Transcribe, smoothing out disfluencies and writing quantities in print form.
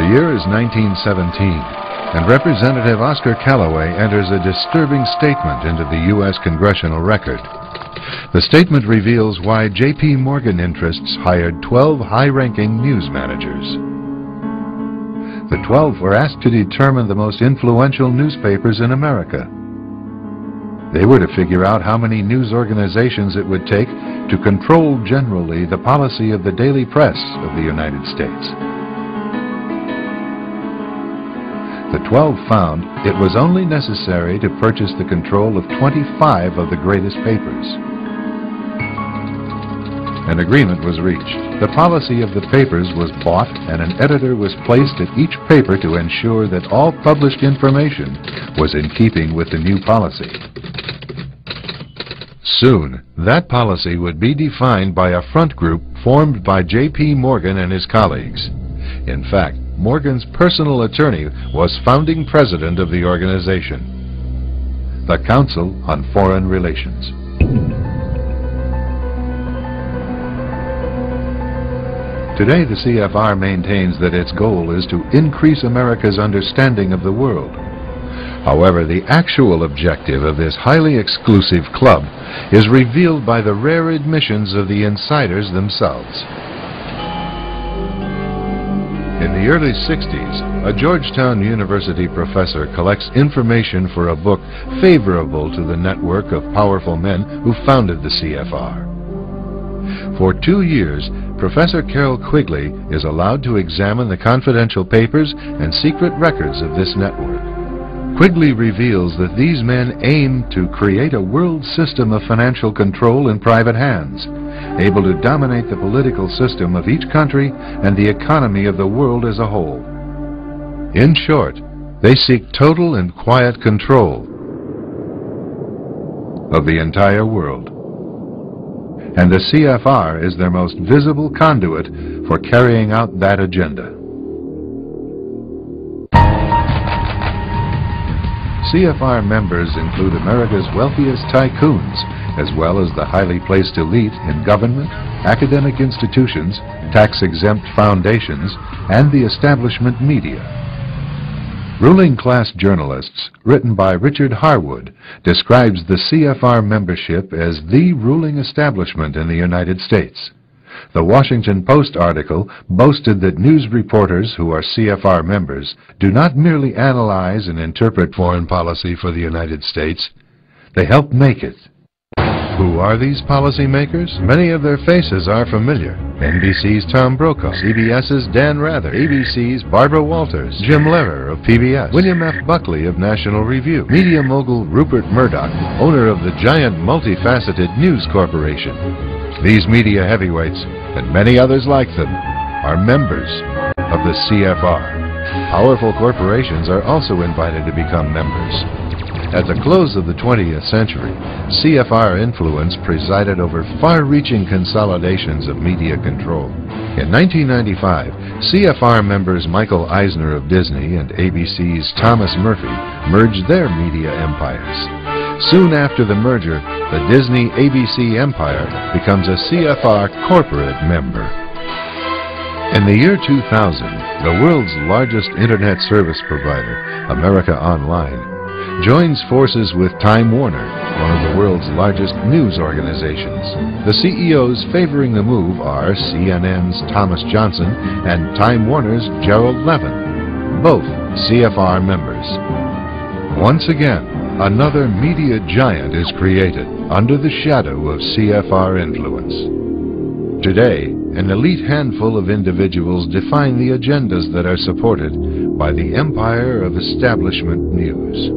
The year is 1917, and Representative Oscar Callaway enters a disturbing statement into the U.S. Congressional Record. The statement reveals why J.P. Morgan interests hired 12 high-ranking news managers. The 12 were asked to determine the most influential newspapers in America. They were to figure out how many news organizations it would take to control generally the policy of the daily press of the United States. The 12 found it was only necessary to purchase the control of 25 of the greatest papers. An agreement was reached. The policy of the papers was bought, and an editor was placed at each paper to ensure that all published information was in keeping with the new policy. Soon, that policy would be defined by a front group formed by J.P. Morgan and his colleagues. In fact, Morgan's personal attorney was founding president of the organization, the Council on Foreign Relations. Today, the CFR maintains that its goal is to increase America's understanding of the world. However, the actual objective of this highly exclusive club is revealed by the rare admissions of the insiders themselves. In the early 60s, a Georgetown University professor collects information for a book favorable to the network of powerful men who founded the CFR. For 2 years, Professor Carroll Quigley is allowed to examine the confidential papers and secret records of this network. Quigley reveals that these men aim to create a world system of financial control in private hands, able to dominate the political system of each country and the economy of the world as a whole. In short, they seek total and quiet control of the entire world. And the CFR is their most visible conduit for carrying out that agenda. CFR members include America's wealthiest tycoons, as well as the highly placed elite in government, academic institutions, tax-exempt foundations, and the establishment media. Ruling Class Journalists, written by Richard Harwood, describes the CFR membership as the ruling establishment in the United States. The Washington Post article boasted that news reporters who are CFR members do not merely analyze and interpret foreign policy for the United States, they help make it. Who are these policymakers? Many of their faces are familiar. NBC's Tom Brokaw, CBS's Dan Rather, ABC's Barbara Walters, Jim Lehrer of PBS, William F. Buckley of National Review, media mogul Rupert Murdoch, owner of the giant multifaceted News Corporation. These media heavyweights, and many others like them, are members of the CFR. Powerful corporations are also invited to become members. At the close of the 20th century, CFR influence presided over far-reaching consolidations of media control. In 1995, CFR members Michael Eisner of Disney and ABC's Thomas Murphy merged their media empires. Soon after the merger, the Disney-ABC empire becomes a CFR corporate member. In the year 2000, the world's largest internet service provider, America Online, joins forces with Time Warner, one of the world's largest news organizations. The CEOs favoring the move are CNN's Thomas Johnson and Time Warner's Gerald Levin, both CFR members. Once again, another media giant is created under the shadow of CFR influence. Today, an elite handful of individuals define the agendas that are supported by the empire of establishment news.